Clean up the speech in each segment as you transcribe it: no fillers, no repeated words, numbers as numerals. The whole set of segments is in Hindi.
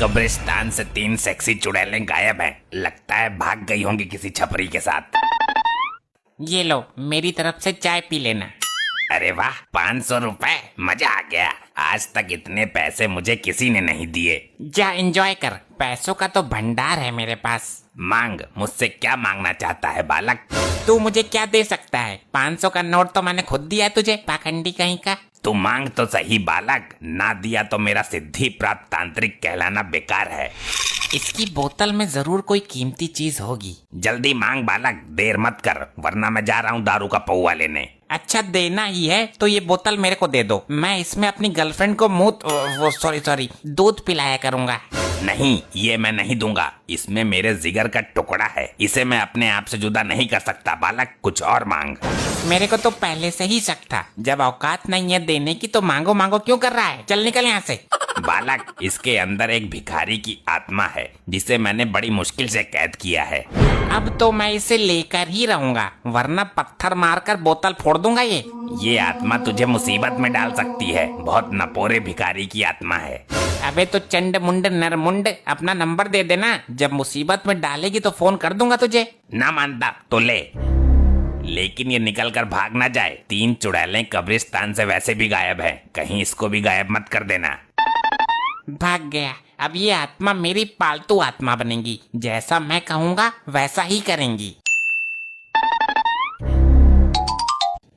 कब्रिस्तान से 3 सेक्सी चुड़ैलें गायब हैं। लगता है भाग गई होंगी किसी छपरी के साथ। ये लो, मेरी तरफ से चाय पी लेना। अरे वाह, 500 रुपए, मजा आ गया। आज तक इतने पैसे मुझे किसी ने नहीं दिए। जा एंजॉय कर, पैसों का तो भंडार है मेरे पास। मांग, मुझसे क्या मांगना चाहता है बालक? तू मुझे क्या दे सकता है? 500 का नोट तो मैंने खुद दिया है तुझे, पाखंडी कहीं का। तू मांग तो सही बालक, ना दिया तो मेरा सिद्धि प्राप्त तांत्रिक कहलाना बेकार है। इसकी बोतल में जरूर कोई कीमती चीज होगी। जल्दी मांग बालक, देर मत कर, वरना मैं जा रहा हूँ दारू का पौवा लेने। अच्छा, देना ही है तो ये बोतल मेरे को दे दो। मैं इसमें अपनी गर्लफ्रेंड को सॉरी दूध पिलाया करूंगा। नहीं, ये मैं नहीं दूंगा। इसमें मेरे जिगर का टुकड़ा है, इसे मैं अपने आप से जुदा नहीं कर सकता बालक। कुछ और मांग। मेरे को तो पहले से ही शक था, जब औकात नहीं है देने की तो मांगो मांगो क्यों कर रहा है? चल निकल यहाँ से। बालक, इसके अंदर एक भिखारी की आत्मा है जिसे मैंने बड़ी मुश्किल से कैद किया है। अब तो मैं इसे लेकर ही रहूंगा, वरना पत्थर मारकर बोतल फोड़ दूंगा। ये आत्मा तुझे मुसीबत में डाल सकती है। बहुत नपोरे भिखारी की आत्मा है। अबे तो चंड मुंड नरमुंड, अपना नंबर दे देना, जब मुसीबत में डालेगी तो फोन कर दूंगा तुझे। ना मानता तो ले, लेकिन ये निकल कर भाग ना जाए। 3 चुड़ैलें कब्रिस्तान से वैसे भी गायब है, कहीं इसको भी गायब मत कर देना। भाग गया। अब ये आत्मा मेरी पालतू आत्मा बनेगी, जैसा मैं कहूँगा वैसा ही करेंगी।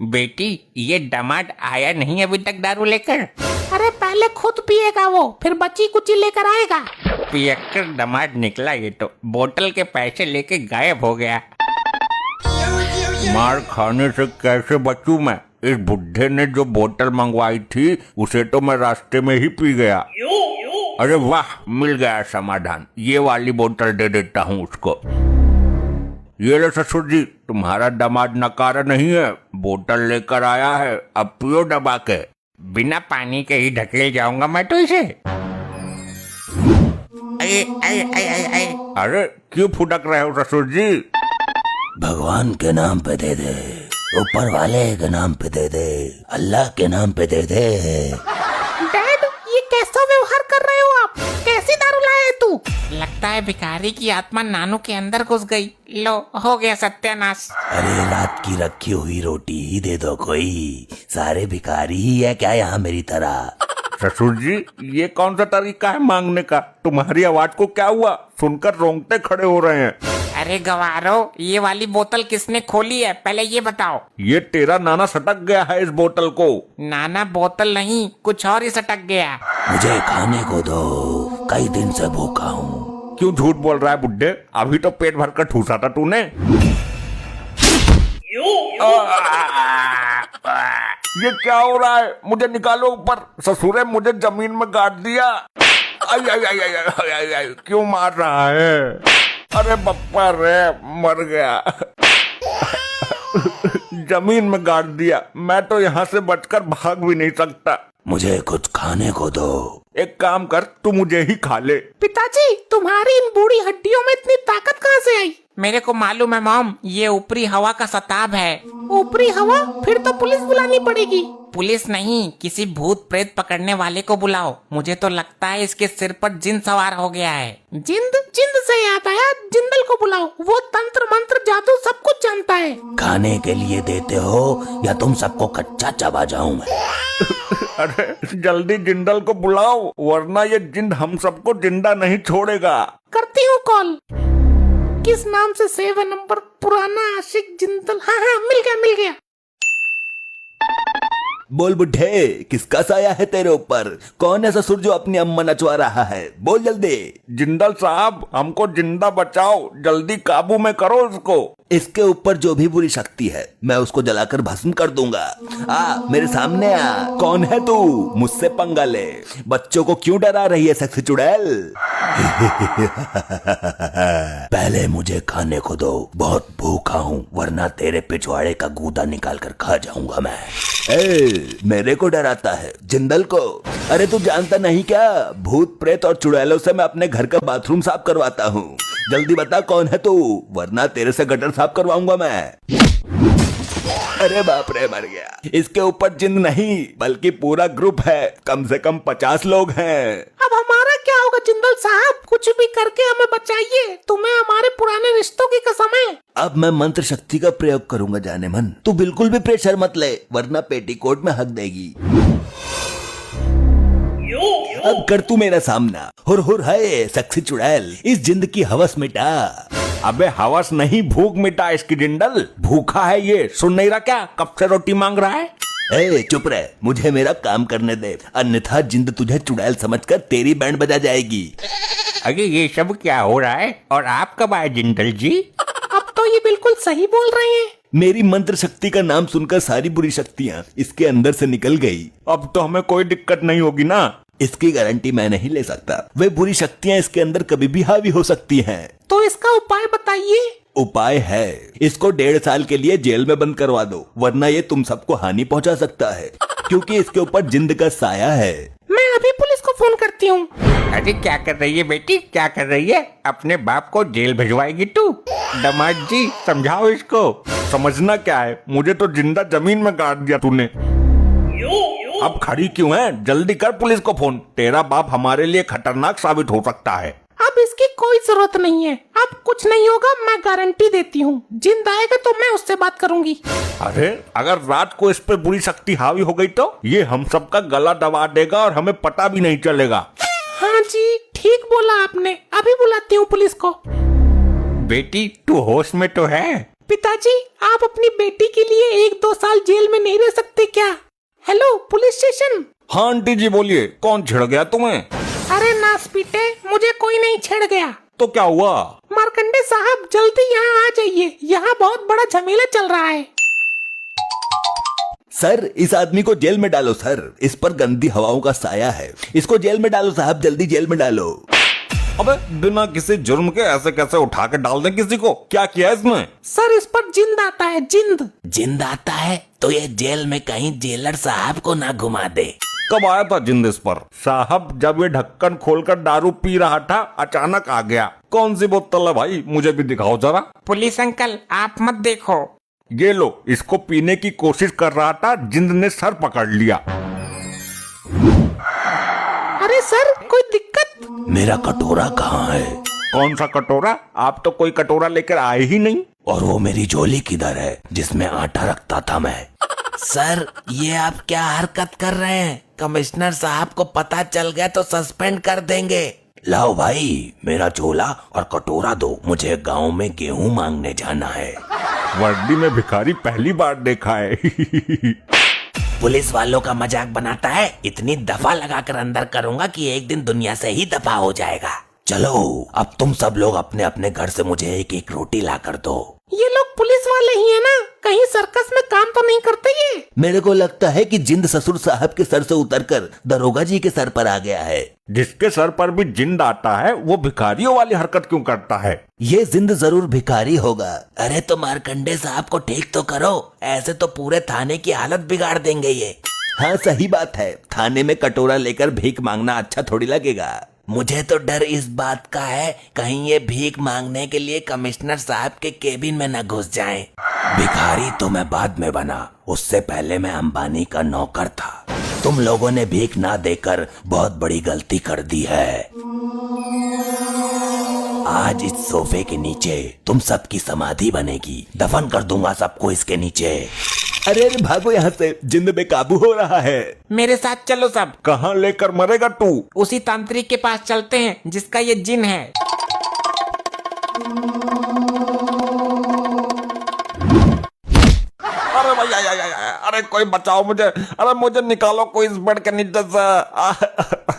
बेटी, ये दामाद आया नहीं अभी तक दारू लेकर? अरे पहले खुद पिएगा वो, फिर बची कुची लेकर आएगा। पियक्कर दामाद निकला ये तो, बोतल के पैसे लेके गायब हो गया। मार खाने से कैसे बचूं मैं? इस बुढ़े ने जो बोतल मंगवाई थी उसे तो मैं रास्ते में ही पी गया। अरे वाह, मिल गया समाधान। ये वाली बोतल दे देता हूँ उसको। ये ले ससुर जी, तुम्हारा दामाद नकारा नहीं है, बोतल लेकर आया है, अब पियो दबा के। बिना पानी के ही ढकेल जाऊंगा मैं तो इसे। अरे क्यों फुटक रहे हो ससुर जी? भगवान के नाम पे दे दे, ऊपर वाले के नाम पे दे दे, अल्लाह के नाम पे दे दे। डैड, ये कैसा व्यवहार कर रहे हो आप? कैसी दारू लाया है तू? लगता है भिखारी की आत्मा नानू के अंदर घुस गई। लो, हो गया सत्यानाश। अरे रात की रखी हुई रोटी ही दे दो कोई, सारे भिखारी ही है क्या यहाँ मेरी तरह? ससुर जी, ये कौन सा तरीका है मांगने का? तुम्हारी आवाज को क्या हुआ? सुनकर रोंगटे खड़े हो रहे हैं। अरे गवारो, ये वाली बोतल किसने खोली है, पहले ये बताओ। ये तेरा नाना सटक गया है इस बोतल को। नाना बोतल नहीं, कुछ और ही सटक गया। मुझे खाने को दो, कई दिन से भूखा हूँ। क्यों झूठ बोल रहा है बुड्ढे? अभी तो पेट भर कर ठूसा था तूने। ये क्या हो रहा है? मुझे निकालो ऊपर। ससुरे मुझे जमीन में गाड़ दिया। आई आई आई आई आई आई आई, क्यों मार रहा है? अरे बप्पा रे, मर गया। जमीन में गाड़ दिया। मैं तो यहाँ से बचकर भाग भी नहीं सकता। मुझे कुछ खाने को दो। एक काम कर, तू मुझे ही खा ले। पिताजी, तुम्हारी इन बूढ़ी हड्डियों में इतनी ताकत कहाँ से आई? मेरे को मालूम है मॉम, ये ऊपरी हवा का सताब है। ऊपरी हवा? फिर तो पुलिस बुलानी पड़ेगी। पुलिस नहीं, किसी भूत प्रेत पकड़ने वाले को बुलाओ। मुझे तो लगता है इसके सिर पर जिन सवार हो गया है। जिंद से याद आया, जिंदल को बुलाओ, वो तंत्र मंत्र जादू सब कुछ जानता है। खाने के लिए देते हो या तुम सबको कच्चा चबा जाऊं मैं? अरे जल्दी जिंदल को बुलाओ, वरना ये जिंद हम सबको जिंदा नहीं छोड़ेगा। करती हूँ कॉल। किस नाम से सेव है नंबर? पुराना आशिक जिंदल। हाँ हाँ, मिल गया। बोल बुढ़े, किसका साया है तेरे ऊपर? कौन है ससुर जो अपनी अम्मा नचवा रहा है? बोल जल्दी। जिंदल साहब, हमको जिंदा बचाओ, जल्दी काबू में करो इसको। इसके ऊपर जो भी बुरी शक्ति है मैं उसको जलाकर भस्म कर दूंगा। मेरे सामने आ। कौन है तू? मुझसे पंगा ले। बच्चों को क्यों डरा रही है सेक्सी चुड़ैल? पहले मुझे खाने को दो, बहुत भूखा हूँ, वरना तेरे पिछवाड़े का गूदा निकाल कर खा जाऊंगा मैं। मेरे को डराता है? जिंदल को? अरे तू जानता नहीं क्या, भूत प्रेत और चुड़ैलों से मैं अपने घर का बाथरूम साफ करवाता हूँ। जल्दी बता कौन है तू, वरना तेरे से गटर साफ करवाऊंगा मैं। अरे बाप रे, मर गया। इसके ऊपर जिन नहीं बल्कि पूरा ग्रुप है, कम से कम 50 लोग हैं। अब हमारा क्या होगा जिंदल साहब? कुछ भी करके हमें बचाइए, तुम्हें हमारे पुराने रिश्तों की कसम है। अब मैं मंत्र शक्ति का प्रयोग करूंगा जाने मन। तू बिल्कुल भी प्रेशर मत ले, वरना पेटीकोट में हक देगी। अब कर तू मेरा सामना। हुर है सक्सी चुड़ैल, इस जिंद की हवस मिटा। अबे हवस नहीं, भूख मिटा इसकी जिंदल। भूखा है ये, सुन नहीं रहा क्या, कब से रोटी मांग रहा है। ए चुप रह, मुझे मेरा काम करने दे, अन्यथा जिंद तुझे चुड़ैल समझकर तेरी बैंड बजा जाएगी। अरे ये सब क्या हो रहा है, और आप कब आए जिंदल जी। अब तो ये बिल्कुल सही बोल रहे हैं। मेरी मंत्र शक्ति का नाम सुनकर सारी बुरी शक्तियाँ इसके अंदर से निकल गई। अब तो हमें कोई दिक्कत नहीं होगी ना। इसकी गारंटी मैं नहीं ले सकता, वे बुरी शक्तियाँ इसके अंदर कभी भी हावी हो सकती हैं। तो इसका उपाय बताइए। उपाय है, इसको 1.5 साल के लिए जेल में बंद करवा दो, वरना ये तुम सबको हानि पहुंचा सकता है, क्योंकि इसके ऊपर जिंद का साया है। मैं अभी पुलिस को फोन करती हूँ। अरे क्या कर रही है बेटी, क्या कर रही है, अपने बाप को जेल भिजवाएगी तू। दामाद जी समझाओ इसको। समझना क्या है, मुझे तो जिंदा जमीन में गाड़ दिया तूने। अब खड़ी क्यों है, जल्दी कर पुलिस को फोन। तेरा बाप हमारे लिए खतरनाक साबित हो सकता है। अब इसकी कोई जरूरत नहीं है, अब कुछ नहीं होगा, मैं गारंटी देती हूँ। जिंद आएगा तो मैं उससे बात करूंगी। अरे अगर रात को इस पे बुरी शक्ति हावी हो गई तो ये हम सबका गला दबा देगा और हमें पता भी नहीं चलेगा। हाँ जी ठीक बोला आपने, अभी बुलाती हूँ पुलिस को। बेटी तू होश में तो है। पिताजी आप अपनी बेटी के लिए 1-2 साल जेल में नहीं रह सकते क्या। Hello police station. हाँ आंटी जी बोलिए, कौन छिड़ गया तुम्हें। अरे नास पीटे, मुझे कोई नहीं छेड़ गया। तो क्या हुआ। मार्कंडे साहब जल्दी यहाँ आ जाइए, यहाँ बहुत बड़ा झमेला चल रहा है। सर इस आदमी को जेल में डालो सर, इस पर गंदी हवाओं का साया है। इसको जेल में डालो साहब, जल्दी जेल में डालो। अबे बिना किसी जुर्म के ऐसे कैसे उठा के डाल दे किसी को, क्या किया इसने। सर इस पर जिंद आता है, जिंद। जिंद आता है तो ये जेल में कहीं जेलर साहब को ना घुमा दे। कब आया था जिंद इस पर। साहब जब ये ढक्कन खोलकर दारू पी रहा था अचानक आ गया। कौन सी बोतल है भाई, मुझे भी दिखाओ जरा। पुलिस अंकल आप मत देखो। ये लो, इसको पीने की कोशिश कर रहा था, जिंद ने सर पकड़ लिया। अरे सर कोई दिक्कत। मेरा कटोरा कहाँ है। कौन सा कटोरा, आप तो कोई कटोरा लेकर आए ही नहीं। और वो मेरी झोली किधर है जिसमें आटा रखता था मैं। सर ये आप क्या हरकत कर रहे हैं, कमिश्नर साहब को पता चल गया तो सस्पेंड कर देंगे। लाओ भाई मेरा झोला और कटोरा दो, मुझे गांव में गेहूं मांगने जाना है। वर्दी में भिखारी पहली बार देखा है। पुलिस वालों का मजाक बनाता है, इतनी दफा लगाकर अंदर करूंगा कि एक दिन दुनिया से ही दफा हो जाएगा। चलो अब तुम सब लोग अपने अपने घर से मुझे 1-1 रोटी ला कर दो। ये लोग पुलिस वाले ही है ना, कहीं सर्कस में काम तो नहीं करते ये। मेरे को लगता है कि जिंद ससुर साहब के सर से उतरकर दरोगा जी के सर पर आ गया है। जिसके सर पर भी जिंद आता है वो भिखारियों वाली हरकत क्यों करता है। ये जिंद जरूर भिखारी होगा। अरे तो मार्कंडे साहब को ठीक तो करो, ऐसे तो पूरे थाने की हालत बिगाड़ देंगे ये। हाँ सही बात है, थाने में कटोरा लेकर भीख मांगना अच्छा थोड़ी लगेगा। मुझे तो डर इस बात का है कहीं ये भीख मांगने के लिए कमिश्नर साहब के केबिन में न घुस जाएं। भिखारी तो मैं बाद में बना, उससे पहले मैं अंबानी का नौकर था। तुम लोगों ने भीख ना देकर बहुत बड़ी गलती कर दी है। आज इस सोफे के नीचे तुम सबकी समाधि बनेगी, दफन कर दूंगा सबको इसके नीचे। अरे अरे भागो यहाँ से, जिंद बेकाबू हो रहा है। मेरे साथ चलो सब, कहाँ लेकर मरेगा तू। उसी तांत्रिक के पास चलते हैं जिसका ये जिन है। अरे भैया, अरे कोई बचाओ मुझे, अरे मुझे निकालो कोई इस बेड के नीचे से।